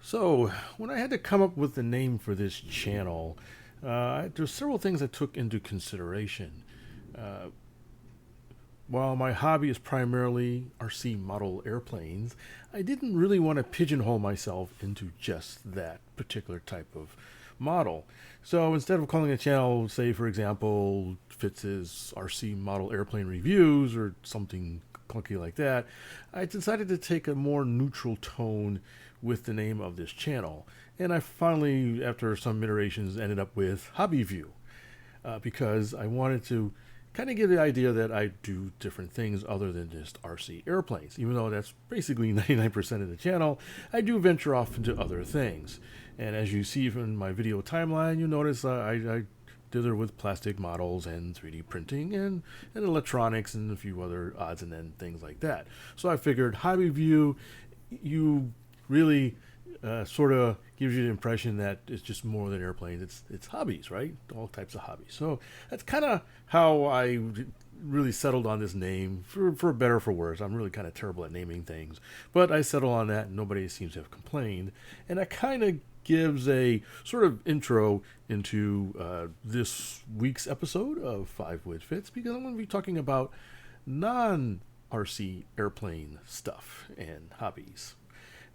So, when I had to come up with the name for this channel, there's several things I took into consideration. Uh, while my hobby is primarily RC model airplanes, I didn't really want to pigeonhole myself into just that particular type of model. So instead of calling a channel, say for example, Fitz's RC model airplane reviews or something clunky like that, I decided to take a more neutral tone with the name of this channel. And I finally, after some iterations, ended up with HobbyView because I wanted to kind of give the idea that I do different things other than just RC airplanes. Even though that's basically 99% of the channel, I do venture off into other things. And as you see from my video timeline, you notice I dither with plastic models and 3D printing and electronics and a few other odds and ends things like that. So I figured HobbyView, you really sort of gives you the impression that it's just more than airplanes. It's hobbies, right? All types of hobbies. So that's kind of how I really settled on this name, for better or for worse. I'm really kind of terrible at naming things, but I settled on that and nobody seems to have complained. And that kind of gives a sort of intro into this week's episode of 5 with Fitz, because I'm going to be talking about non-RC airplane stuff and hobbies.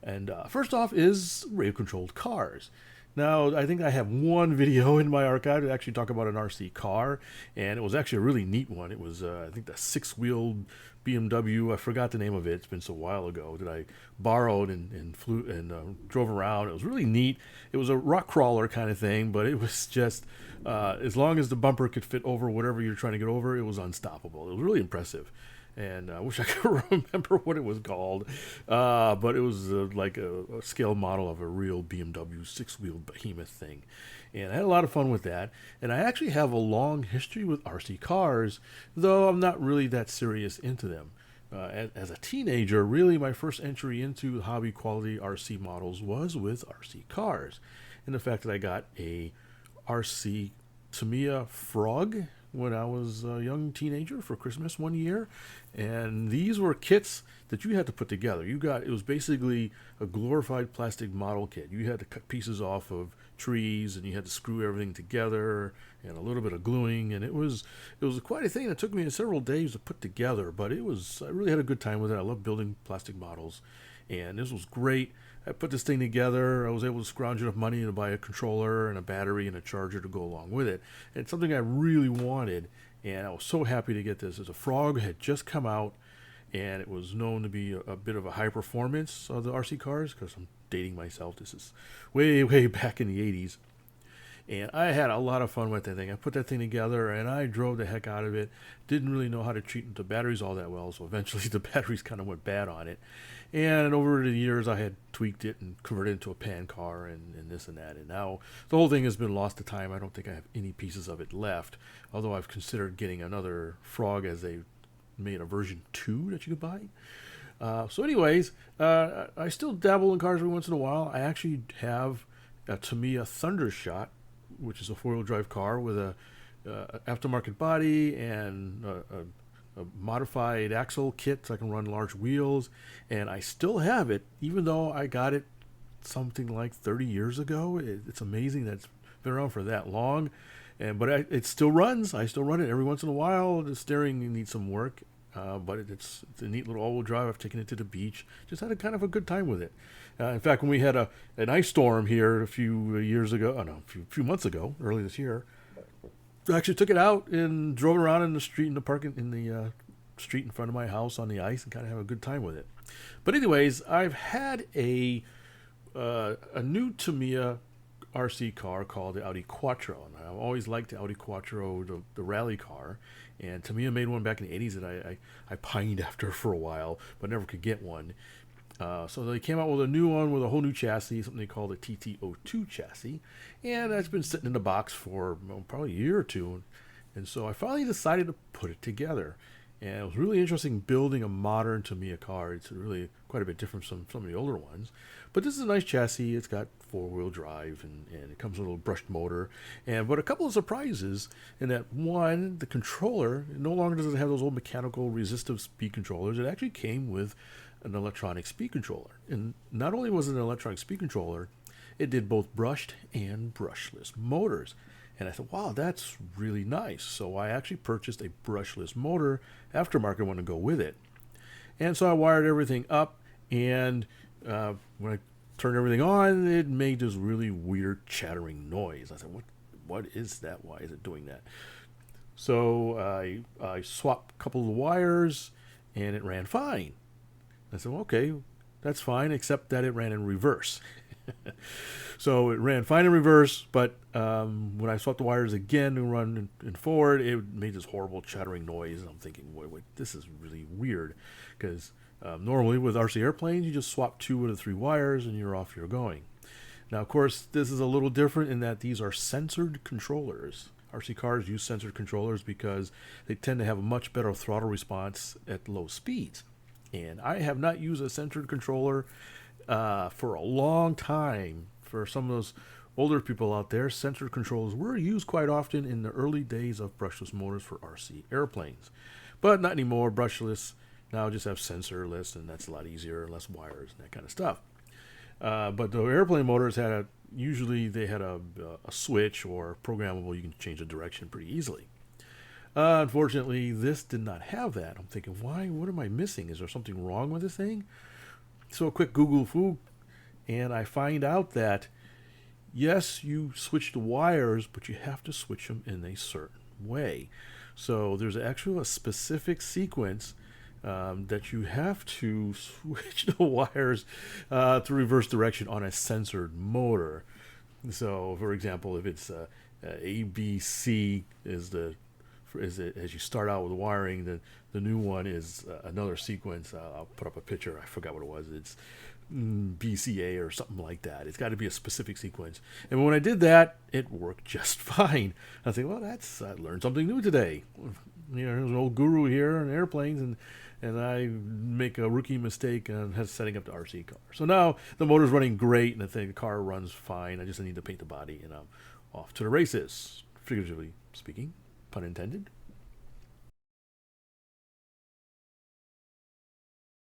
And first off is radio-controlled cars. Now, I think I have one video in my archive to actually talk about an RC car, and it was actually a really neat one. It was, I think, the six-wheeled BMW. I forgot the name of it. It's been so while ago that I borrowed and flew and drove around. It was really neat. It was a rock crawler kind of thing, but it was just, as long as the bumper could fit over whatever you're trying to get over, it was unstoppable. It was really impressive. And I wish I could remember what it was called, but it was like a scale model of a real BMW six-wheeled behemoth thing. And I had a lot of fun with that. And I actually have a long history with RC cars, though I'm not really that serious into them. As a teenager, really my first entry into hobby quality RC models was with RC cars. And the fact that I got a RC Tamiya Frog when I was a young teenager for Christmas one year, and these were kits that you had to put together. It was basically a glorified plastic model kit. You had to cut pieces off of trees, and you had to screw everything together, and a little bit of gluing, and it was quite a thing. It took me several days to put together, but I really had a good time with it. I love building plastic models, and this was great. I put this thing together. I was able to scrounge enough money to buy a controller and a battery and a charger to go along with it. And it's something I really wanted, and I was so happy to get this. As a Frog had just come out, and it was known to be a bit of a high performance of the RC cars, because I'm dating myself. This is way, way back in the 80s. And I had a lot of fun with that thing. I put that thing together and I drove the heck out of it. Didn't really know how to treat the batteries all that well, so eventually the batteries kind of went bad on it. And over the years I had tweaked it and converted it into a pan car and this and that. And now the whole thing has been lost to time. I don't think I have any pieces of it left, although I've considered getting another Frog, as they made a version 2 that you could buy. So anyways, I still dabble in cars every once in a while. I actually have a Tamiya Thundershot, which is a four-wheel drive car with a aftermarket body and a modified axle kit so I can run large wheels. And I still have it, even though I got it something like 30 years ago. It's amazing that it's been around for that long. But it still runs. I still run it every once in a while. The steering needs some work, but it's a neat little all-wheel drive. I've taken it to the beach. Just had a kind of a good time with it. In fact, when we had an ice storm here a few years ago, a few months ago, early this year, I actually took it out and drove around in the street, in the street in front of my house on the ice, and kind of have a good time with it. But anyways, I've had a new Tamiya RC car called the Audi Quattro, and I've always liked the Audi Quattro, the rally car. And Tamiya made one back in the 80s that I pined after for a while, but never could get one. So they came out with a new one with a whole new chassis, something they call the TT02 chassis, and that's been sitting in the box for probably a year or two. And so I finally decided to put it together. And it was really interesting building a modern Tamiya car. It's really quite a bit different from some of the older ones. But this is a nice chassis. It's got four-wheel drive, and it comes with a little brushed motor. But a couple of surprises in that, one, the controller no longer doesn't have those old mechanical resistive speed controllers. It actually came with an electronic speed controller. And not only was it an electronic speed controller, it did both brushed and brushless motors. And I thought, wow, that's really nice. So I actually purchased a brushless motor aftermarket one to go with it. And so I wired everything up, and when I turned everything on, it made this really weird chattering noise. I said, what is that? Why is it doing that? So I swapped a couple of the wires, and it ran fine. I said, well, okay, that's fine, except that it ran in reverse. So it ran fine in reverse, but when I swapped the wires again and run in forward, it made this horrible chattering noise. And I'm thinking, wait, this is really weird, because normally with RC airplanes, you just swap 2 of the 3 wires and you're off you're going. Now, of course, this is a little different in that these are sensored controllers. RC cars use sensored controllers because they tend to have a much better throttle response at low speeds. And I have not used a sensored controller for a long time. For some of those older people out there, sensored controllers were used quite often in the early days of brushless motors for RC airplanes. But not anymore. Brushless now just have sensorless, and that's a lot easier, less wires and that kind of stuff. But the airplane motors usually they had a switch or programmable. You can change the direction pretty easily. Unfortunately, this did not have that. I'm thinking, why? What am I missing? Is there something wrong with this thing? So a quick Google foo, and I find out that yes, you switch the wires, but you have to switch them in a certain way. So there's actually a specific sequence that you have to switch the wires to reverse direction on a sensored motor. So, for example, if it's ABC as you start out with the wiring, the new one is another sequence. I'll put up a picture. I forgot what it was. It's BCA or something like that. It's got to be a specific sequence. And when I did that, it worked just fine. I think, well, I learned something new today. You know, there's an old guru here on airplanes, and I make a rookie mistake on setting up the RC car. So now the motor's running great, and the car runs fine. I just need to paint the body, and I'm off to the races, figuratively speaking, pun intended.